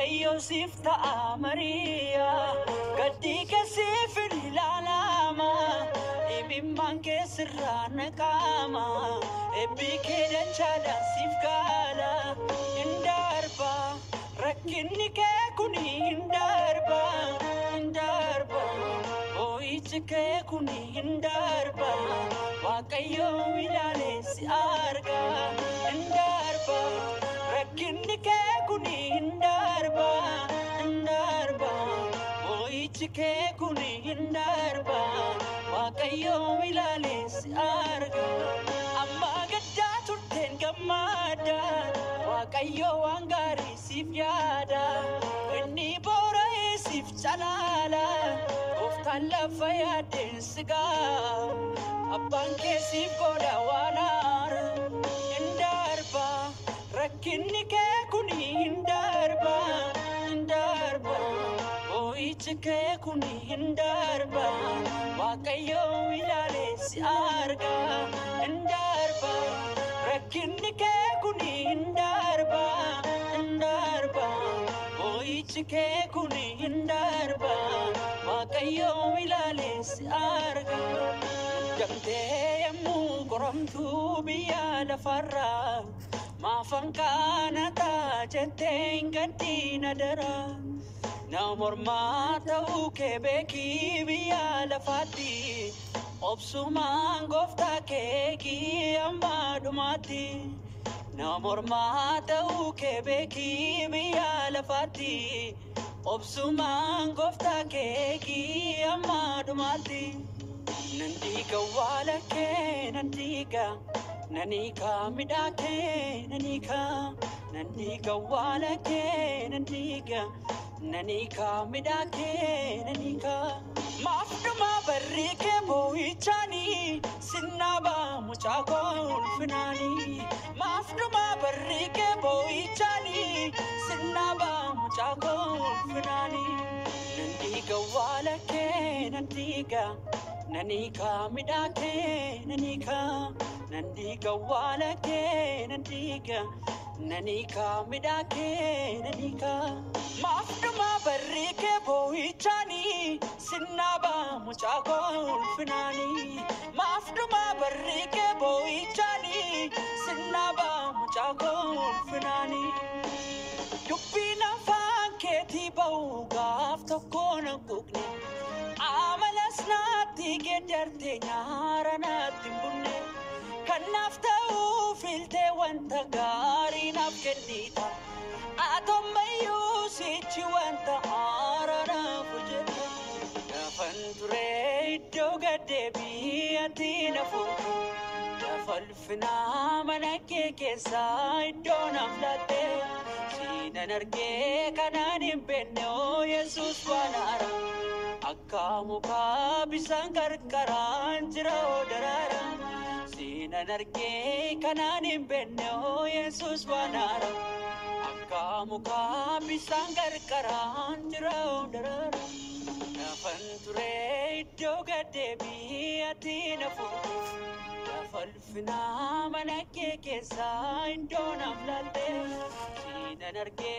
waaqayyo siif ta'a Mariya gaddi kasiif ilaalama imimmaan keessirraa naqama ebbi kee dachaadhaan siif gaala hin darba rakkinni kee kuni hin darba ooyichi kee kuni hin darba waaqayyo ilaalee si arga hin darba rakkinni kee kuni hin darba ooyichi kee kuni hin darba waaqayyo ilaalee si arga amma gaddaa turteen gammada waaqayyo waan gaarii siif yaada inni boora'ee siif calaala gooftaan lafa yaadeen si gaa abbaan kee siif godha waan haara hin darba rakkinni kee kuni hin darba ooyichi kee kuni hin darba waaqayyo ilaalee si arga hin darba rakkinni kee kuni hin darba ooyichi kee kuni hin darba waaqayyo ilaalee si arga damtee yemmuu qoromtuu biyya lafarraa maafan kana taajetteen gaddiina dara na mormaa ta'uu kee beekii biyya lafaatti obsumaan gooftaa keekii amma dhumaatti na mormaa ta'uu kee beekii biyya lafaatti obsumaan gooftaa keekii amma dhumaatti nandiga wala kee nanika midake nanika wala ke nanika midake mafduma barrike boichani sinaba muchako ulfinani mafduma barrike boichani sinaba muchako ulfinani nandiga wala ke nanika midake nandiga wala ke nanika midake mafduma barrike boichani sinaba muchako ulfinani mafduma barrike boichani sinaba muchako ulfinani dubbina fanketi baugaaf tokkona kukne amalasnati gedarte nyaranati bunne kanaf ta'u filte wanta gari naf kendita atommayu sichi wanta arana fujeta nafanture iddo gaddebi atina futu nafalfina manake kesa iddo naflate sinan arge kananin benne o yesus wanara akamu ka bisan karkaran jira darara sinan arge kananin benne o yesus wanara akamu ka bisan karkaran jira darara nafanture iddo gaddebi atina futu nafalfina manake kesa iddo naflate sinan arge